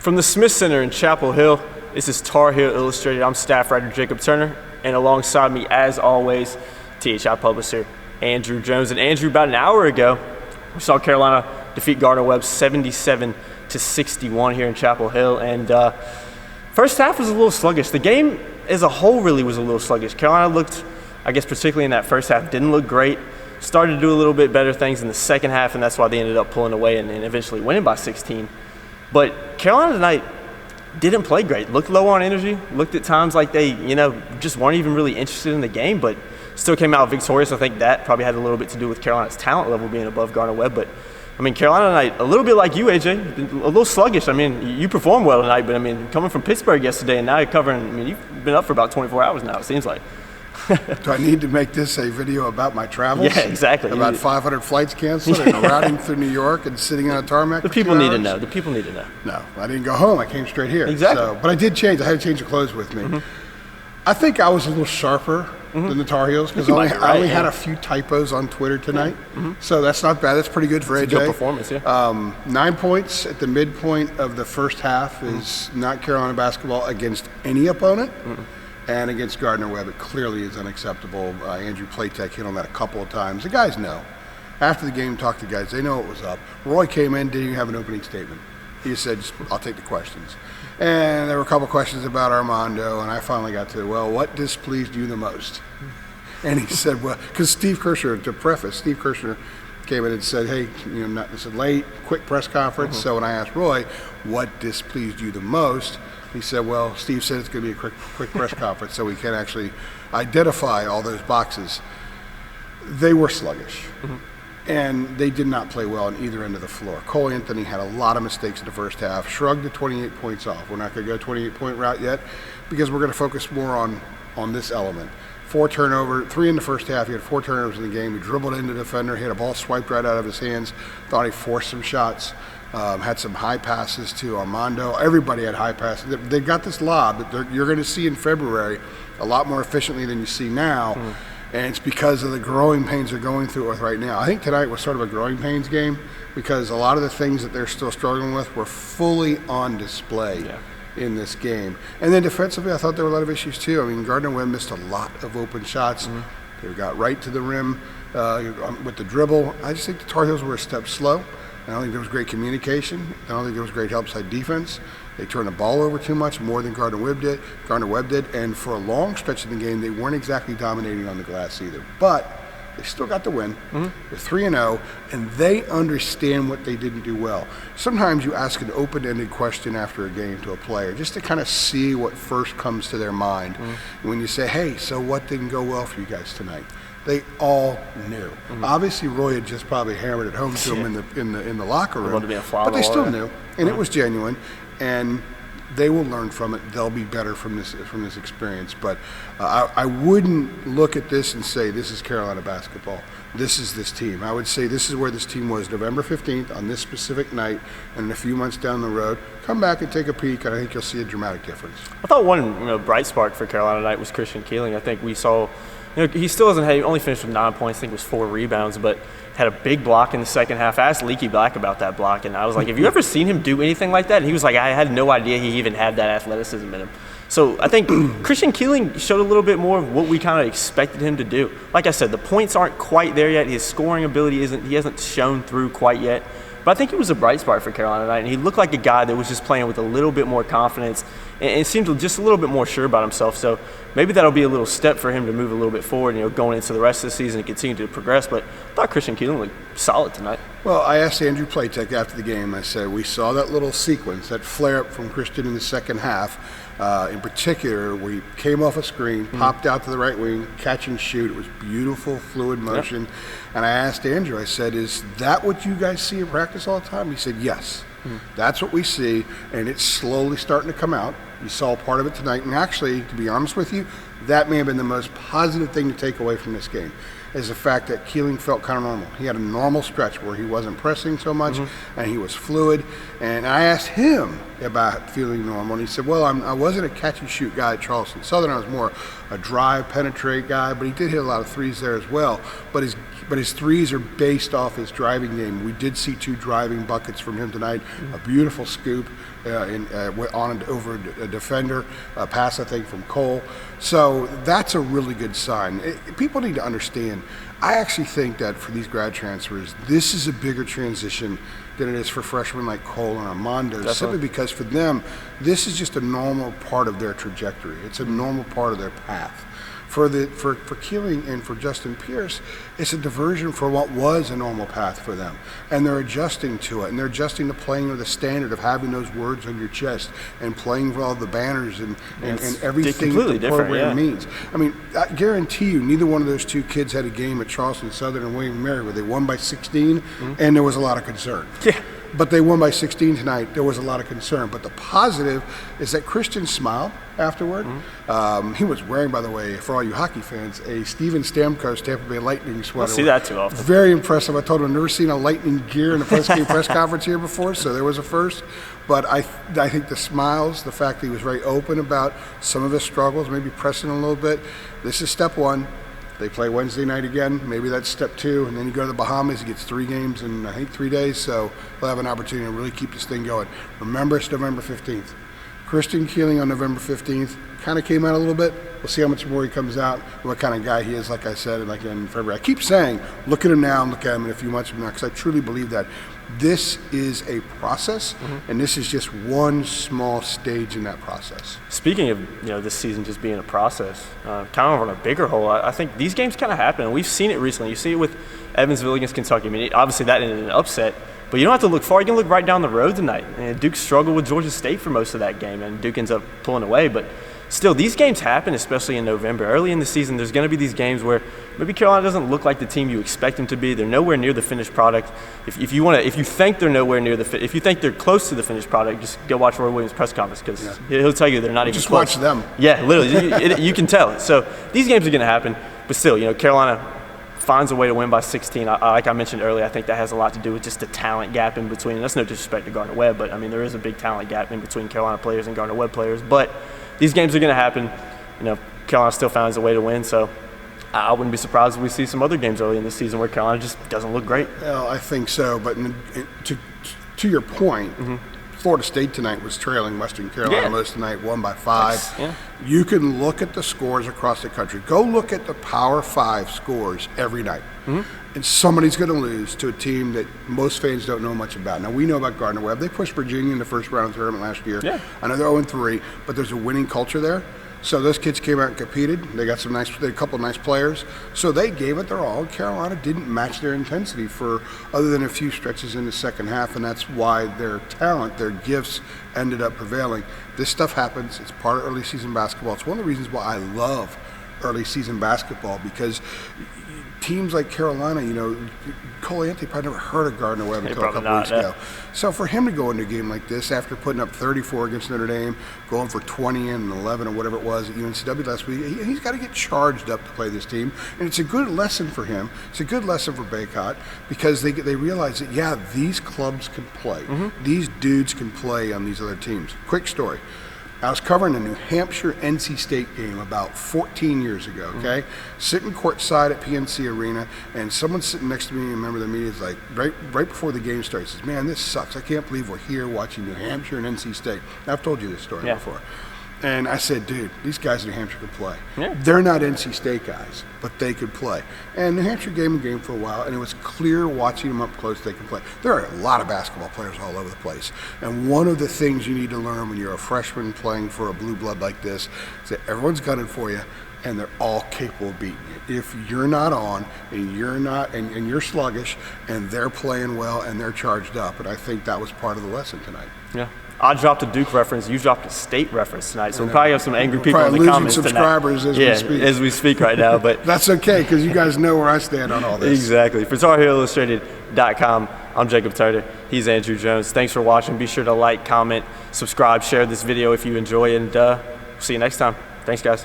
From the Smith Center in Chapel Hill, this is Tar Heel Illustrated. I'm staff writer Jacob Turner, and alongside me, as always, THI publisher Andrew Jones. And Andrew, about an hour ago, we saw Carolina defeat Gardner-Webb 77-61 here in Chapel Hill. And first half was a little sluggish. The game as a whole really was a little sluggish. Carolina looked, I guess particularly in that first half, didn't look great. Started to do a little bit better things in the second half, and that's why they ended up pulling away and eventually winning by 16. But Carolina tonight didn't play great. Looked low on energy. Looked at times like they, just weren't even really interested in the game, but still came out victorious. I think that probably had a little bit to do with Carolina's talent level being above Gardner-Webb. But, Carolina tonight, a little bit like you, AJ, a little sluggish. You performed well tonight, but, coming from Pittsburgh yesterday and now you're covering, you've been up for about 24 hours now, it seems like. Do I need to make this a video about my travels? Yeah, exactly. About 500 flights canceled and routing through New York and sitting on a tarmac. The people need to know. The people need to know. No, I didn't go home. I came straight here. Exactly. But I did change. I had to change the clothes with me. I think I was a little sharper than the Tar Heels because I only had a few typos on Twitter tonight. So that's not bad. That's pretty good for AJ. Good performance, yeah. 9 points at the midpoint of the first half is not Carolina basketball against any opponent. And against Gardner-Webb, it clearly is unacceptable. Andrew Platek hit on that a couple of times. The guys know. After the game, talked to the guys. They know what was up. Roy came in, didn't even have an opening statement. He just said, I'll take the questions. And there were a couple of questions about Armando, and I finally got to, what displeased you the most? And he said, because Steve Kirshner, to preface, Steve Kirshner came in and said, hey, it's a late, quick press conference. So when I asked Roy, what displeased you the most? He said, Steve said it's going to be a quick press conference, so we can actually identify all those boxes. They were sluggish, and they did not play well on either end of the floor. Cole Anthony had a lot of mistakes in the first half, shrugged the 28 points off. We're not going to go 28-point route yet because we're going to focus more on this element. 3 in the first half. He had 4 turnovers in the game. He dribbled into the defender, hit a ball swiped right out of his hands, thought he forced some shots. Had some high passes to Armando. Everybody had high passes. They got this lob that you're going to see in February a lot more efficiently than you see now, and it's because of the growing pains they're going through with right now. I think tonight was sort of a growing pains game because a lot of the things that they're still struggling with were fully on display in this game. And then defensively, I thought there were a lot of issues too. Gardner-Webb missed a lot of open shots. They got right to the rim with the dribble. I just think the Tar Heels were a step slow. I don't think there was great communication. I don't think there was great help side defense. They turned the ball over too much, more than Gardner-Webb did. And for a long stretch of the game, they weren't exactly dominating on the glass either. But they still got the win. They're 3-0, and they understand what they didn't do well. Sometimes you ask an open-ended question after a game to a player just to kind of see what first comes to their mind. When you say, hey, so what didn't go well for you guys tonight? They all knew. Obviously, Roy had just probably hammered it home to them in the locker room, but they still knew, and it was genuine. And they will learn from it. They'll be better from this experience. But I wouldn't look at this and say this is Carolina basketball. This is this team. I would say this is where this team was November 15th on this specific night, and in a few months down the road, come back and take a peek, and I think you'll see a dramatic difference. I thought one bright spark for Carolina tonight was Christian Keeling. I think we saw. He still hasn't had. He only finished with 9 points. I think it was 4 rebounds, but had a big block in the second half. I asked Leaky Black about that block, and I was like, have you ever seen him do anything like that? And he was like, I had no idea he even had that athleticism in him. So I think Christian Keeling showed a little bit more of what we kind of expected him to do. Like I said, the points aren't quite there yet. His scoring ability he hasn't shown through quite yet. But I think he was a bright spot for Carolina tonight, and he looked like a guy that was just playing with a little bit more confidence and seemed just a little bit more sure about himself. So maybe that'll be a little step for him to move a little bit forward, going into the rest of the season and continue to progress. But I thought Christian Keeling looked solid tonight. Well, I asked Andrew Platek after the game, I said, we saw that little sequence, that flare-up from Christian in the second half, in particular, where he came off a screen, popped out to the right wing, catch and shoot. It was beautiful, fluid motion. Yep. And I asked Andrew, I said, is that what you guys see in practice all the time? He said, yes. That's what we see, and it's slowly starting to come out. You saw part of it tonight, and actually, to be honest with you, that may have been the most positive thing to take away from this game, is the fact that Keeling felt kind of normal. He had a normal stretch where he wasn't pressing so much, and he was fluid. And I asked him about feeling normal, and he said, well, I wasn't a catch-and-shoot guy at Charleston Southern. I was more a drive, penetrate guy, but he did hit a lot of threes there as well. But his threes are based off his driving game. We did see 2 driving buckets from him tonight, a beautiful scoop. over a defender, a pass, I think, from Cole. So that's a really good sign. People need to understand, I actually think that for these grad transfers, this is a bigger transition than it is for freshmen like Cole and Armando, Definitely. simply because for them, this is just a normal part of their trajectory. It's a normal part of their path. For Keeling and for Justin Pierce, it's a diversion for what was a normal path for them. And they're adjusting to it, and they're adjusting to playing with the standard of having those words on your chest and playing with all the banners and everything that the program means. I mean, I guarantee you, neither one of those two kids had a game at Charleston Southern and William & Mary where they won by 16, and there was a lot of concern. Yeah. But they won by 16 tonight. There was a lot of concern. But the positive is that Christian smiled afterward. He was wearing, by the way, for all you hockey fans, a Steven Stamkos Tampa Bay Lightning sweater. I see that too often. Very impressive. I told him I've never seen a Lightning gear in a post-game press conference here before, so there was a first. But I think the smiles, the fact that he was very open about some of his struggles, maybe pressing a little bit, this is step one. They play Wednesday night again. Maybe that's step two. And then you go to the Bahamas. He gets 3 games in, I think, 3 days. So he'll have an opportunity to really keep this thing going. Remember, it's November 15th. Christian Keeling on November 15th kind of came out a little bit. We'll see how much more he comes out, what kind of guy he is, like I said, and like in February. I keep saying, look at him now and look at him in a few months from now, because I truly believe that this is a process, and this is just one small stage in that process. Speaking of this season just being a process, kind of on a bigger whole, I think these games kind of happen. We've seen it recently. You see it with Evansville against Kentucky. I mean, obviously that ended in an upset, but you don't have to look far. You can look right down the road tonight. And Duke struggled with Georgia State for most of that game, and Duke ends up pulling away. But still, these games happen, especially in November. Early in the season, there's going to be these games where maybe Carolina doesn't look like the team you expect them to be. They're nowhere near the finished product. If you think they're nowhere near if you think they're close to the finished product, just go watch Roy Williams' press conference, because he'll tell you they're not even just close. Watch them. Yeah, literally, you can tell. So these games are going to happen, but still, Carolina finds a way to win by 16. Like I mentioned earlier, I think that has a lot to do with just the talent gap in between. And that's no disrespect to Gardner-Webb, but I mean there is a big talent gap in between Carolina players and Gardner-Webb players. But these games are going to happen. Carolina still finds a way to win, so I wouldn't be surprised if we see some other games early in the season where Carolina just doesn't look great. Well, I think so, but to your point, Florida State tonight was trailing Western Carolina most of the night, won by 5. Yeah. You can look at the scores across the country. Go look at the Power 5 scores every night. And somebody's going to lose to a team that most fans don't know much about. Now, we know about Gardner-Webb. They pushed Virginia in the first round of the tournament last year. Yeah. I know they're 0-3, but there's a winning culture there. So those kids came out and competed. They got they had a couple of nice players. So they gave it their all. Carolina didn't match their intensity other than a few stretches in the second half, and that's why their talent, their gifts ended up prevailing. This stuff happens. It's part of early season basketball. It's one of the reasons why I love early season basketball, because teams like Carolina, Cole Anthony probably never heard of Gardner-Webb until a couple weeks ago. So for him to go into a game like this after putting up 34 against Notre Dame, going for 20 and 11 or whatever it was at UNCW last week, he's got to get charged up to play this team. And it's a good lesson for him. It's a good lesson for Baycott, because they realize that, these clubs can play. These dudes can play on these other teams. Quick story. I was covering a New Hampshire-NC State game about 14 years ago, okay? Sitting courtside at PNC Arena, and someone sitting next to me, a member of the media, is like, right before the game starts, says, "Man, this sucks. I can't believe we're here watching New Hampshire and NC State." Now, I've told you this story before. And I said, dude, these guys in New Hampshire could play. Yeah. They're not NC State guys, but they could play. And New Hampshire gave them a game for a while, and it was clear watching them up close they can play. There are a lot of basketball players all over the place. And one of the things you need to learn when you're a freshman playing for a blue blood like this is that everyone's gunning for you, and they're all capable of beating you. If you're not on, and you're not, and you're sluggish, and they're playing well, and they're charged up, and I think that was part of the lesson tonight. Yeah. I dropped a Duke reference. You dropped a State reference tonight, so we'll probably have some angry people in the comments tonight. Subscribers as we speak right now. But that's okay, because you guys know where I stand on all this. Exactly. For TarHeelIllustrated.com, I'm Jacob Turner. He's Andrew Jones. Thanks for watching. Be sure to like, comment, subscribe, share this video if you enjoy, and see you next time. Thanks, guys.